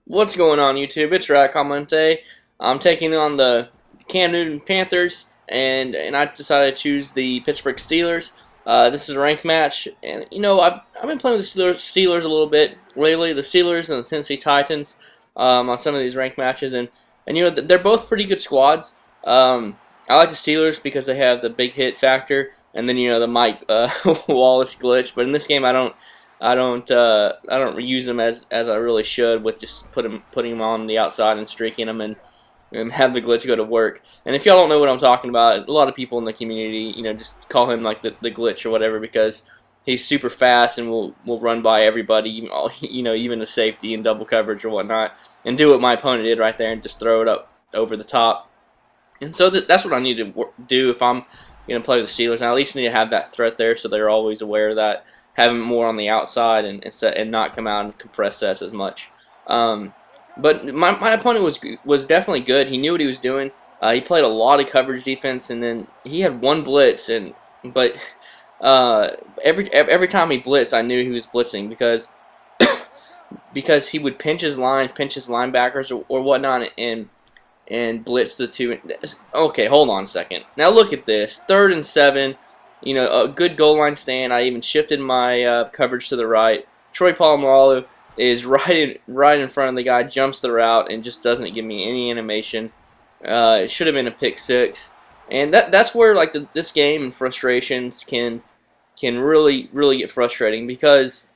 What's going on, YouTube? It's Rat Comente. I'm taking on the Cam Newton Panthers, and I decided to choose the Pittsburgh Steelers. This is a ranked match, and I've been playing with the Steelers a little bit lately. The Steelers and the Tennessee Titans on some of these ranked matches, and they're both pretty good squads. I like the Steelers because they have the big hit factor, and then the Mike Wallace glitch. But in this game, I don't use them as I really should, with just putting him on the outside and streaking them and have the glitch go to work. And if y'all don't know what I'm talking about, a lot of people in the community, just call him like the glitch or whatever, because he's super fast and will run by everybody, even the safety and double coverage or whatnot, and do what my opponent did right there and just throw it up over the top. And so that's what I need to do if I'm going to play with the Steelers. And I at least need to have that threat there so they're always aware of that. Have him more on the outside and not come out and compress sets as much. But my opponent was definitely good. He knew what he was doing. He played a lot of coverage defense, and then he had one blitz. But every time he blitzed, I knew he was blitzing because he would pinch his linebackers or whatnot, and blitz the two. Okay, hold on a second. Now look at this. 3rd and 7. A good goal line stand. I even shifted my coverage to the right. Troy Polamalu is right in front of the guy, jumps the route, and just doesn't give me any animation. It should have been a pick six, and that's where this game and frustrations can really get frustrating, because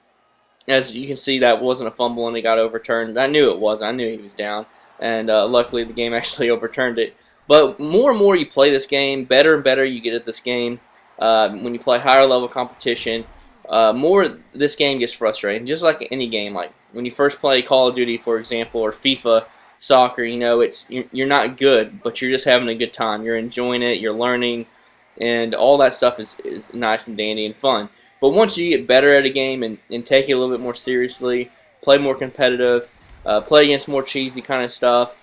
as you can see, that wasn't a fumble and it got overturned. I knew it was. I knew he was down, and luckily the game actually overturned it. But more and more you play this game, better and better you get at this game. When you play higher level competition, more this game gets frustrating. Just like any game, like when you first play Call of Duty, for example, or FIFA soccer, you're not good, but you're just having a good time. You're enjoying it, you're learning, and all that stuff is nice and dandy and fun. But once you get better at a game and take it a little bit more seriously, play more competitive, play against more cheesy kind of stuff,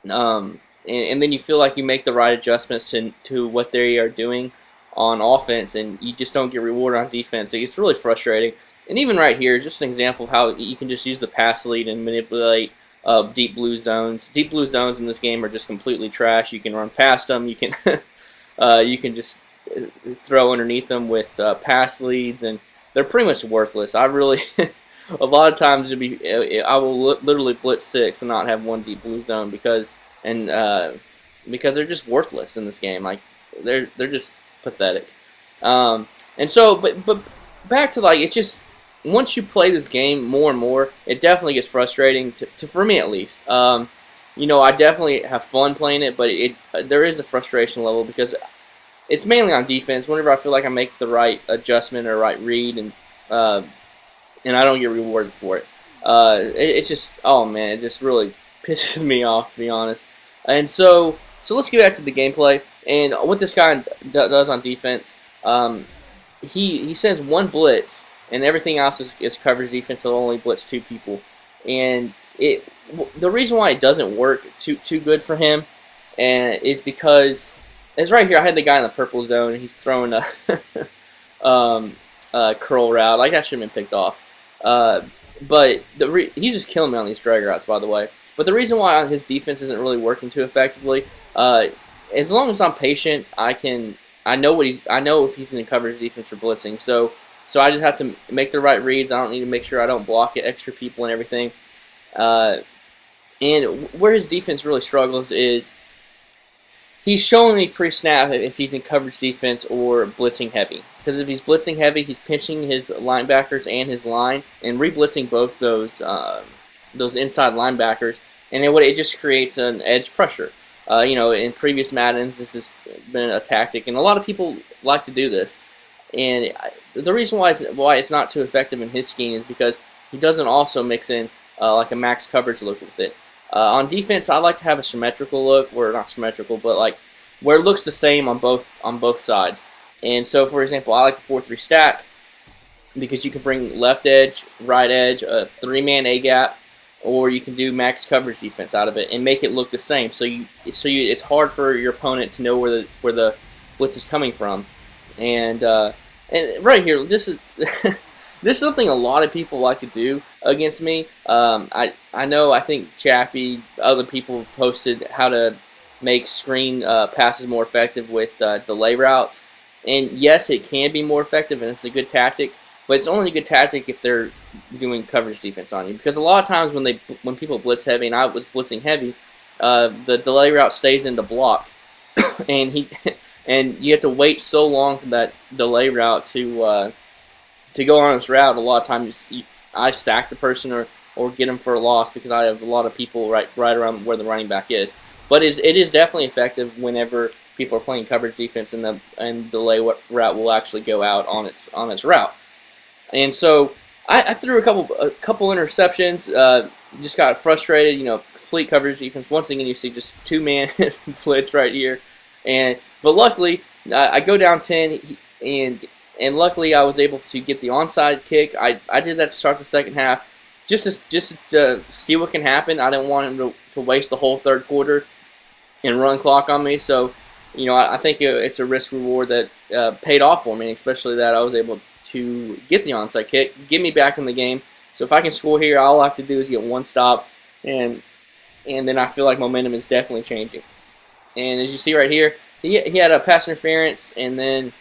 and then you feel like you make the right adjustments to what they are doing on offense, and you just don't get rewarded on defense. It's really frustrating. And even right here, just an example of how you can just use the pass lead and manipulate deep blue zones. Deep blue zones in this game are just completely trash. You can run past them. You can you can just throw underneath them with pass leads, and they're pretty much worthless. I really a lot of times I will literally blitz 6 and not have one deep blue zone because they're just worthless in this game. Like they're just pathetic. And so, but back to it's just, once you play this game more and more, it definitely gets frustrating for me at least. I definitely have fun playing it, but there is a frustration level because it's mainly on defense. Whenever I feel like I make the right adjustment or right read, and I don't get rewarded for it, it's just, oh man, it just really pisses me off, to be honest. And so let's get back to the gameplay. And what this guy does on defense, he sends one blitz, and everything else is coverage defense. It'll only blitz 2 people, and the reason why it doesn't work too good for him, and is because it's right here. I had the guy in the purple zone, and he's throwing a curl route. Like that should have been picked off, but he's just killing me on these drag routes, by the way. But the reason why his defense isn't really working too effectively, as long as I'm patient, I know if he's going to cover his defense for blitzing. So I just have to make the right reads. I don't need to make sure I don't block extra people and everything. And where his defense really struggles is he's showing me pre-snap if he's in coverage defense or blitzing heavy. Because if he's blitzing heavy, he's pinching his linebackers and his line and re-blitzing both those inside linebackers, and then it just creates an edge pressure. In previous Maddens, this has been a tactic, and a lot of people like to do this. And the reason why it's not too effective in his scheme is because he doesn't also mix in like a max coverage look with it. On defense, I like to have a symmetrical look, or not symmetrical, but where it looks the same on both sides. And so, for example, I like the 4-3 stack because you can bring left edge, right edge, a 3-man A gap, or you can do max coverage defense out of it and make it look the same. So it's hard for your opponent to know where the blitz is coming from. And right here, this is this is something a lot of people like to do. against me. I know, I think Chappie, other people posted how to make screen passes more effective with delay routes. And yes, it can be more effective, and it's a good tactic. But it's only a good tactic if they're doing coverage defense on you. Because a lot of times when people blitz heavy, and I was blitzing heavy, the delay route stays in the block, and and you have to wait so long for that delay route to go on its route. A lot of times I sack the person or get them for a loss because I have a lot of people right around where the running back is. But it is definitely effective whenever people are playing coverage defense, and the delay route will actually go out on its route. And so I threw a couple interceptions. Just got frustrated. Complete coverage defense. Once again, you see just two-man blitz right here, but luckily I go down 10, and luckily I was able to get the onside kick. I did that to start the second half, just to see what can happen. I didn't want him to waste the whole third quarter and run clock on me. So, I think it's a risk reward that paid off for me, especially that I was able to get the onside kick, get me back in the game. So if I can score here, all I have to do is get one stop, and then I feel like momentum is definitely changing. And as you see right here, he had a pass interference, and then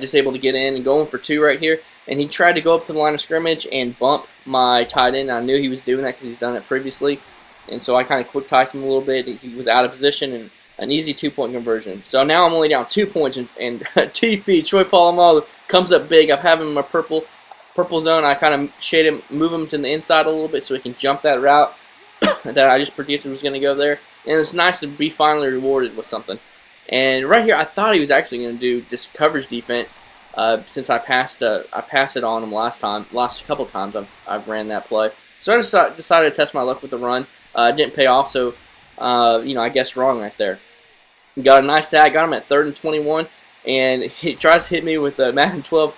just able to get in and going for two right here. And he tried to go up to the line of scrimmage and bump my tight end. I knew he was doing that because he's done it previously. And so I kind of quick typed him a little bit. He was out of position, and an easy 2-point conversion. So now I'm only down 2 points, and TP, Troy Polamalu, comes up big. I have him in my purple zone. I kind of shade him, move him to the inside a little bit so he can jump that route that I just predicted was going to go there. And it's nice to be finally rewarded with something. And right here, I thought he was actually going to do just coverage defense since I passed it on him last couple times I've ran that play. So I decided to test my luck with the run. Didn't pay off, so I guessed wrong right there. Got a nice sack, got him at 3rd and 21, and he tries to hit me with a Madden 12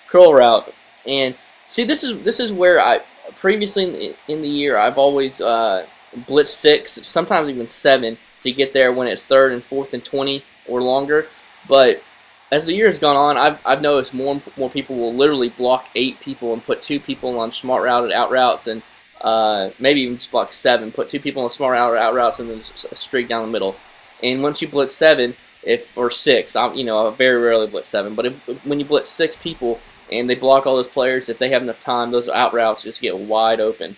curl route. And see, this is where I previously in the year I've always blitzed 6, sometimes even 7 to get there when it's 3rd and 4th and 20 or longer. But as the year has gone on, I've noticed more people will literally block 8 people and put 2 people on smart routed out routes, and maybe even just block 7, put 2 people on smart out routes, and then just a streak down the middle. And once you blitz 7, or 6, I very rarely blitz 7, but when you blitz 6 people and they block all those players, if they have enough time, those out routes just get wide open.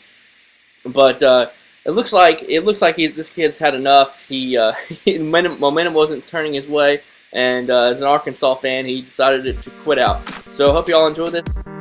But it looks like this kid's had enough. Momentum wasn't turning his way, and as an Arkansas fan, he decided to quit out. So I hope you all enjoyed this.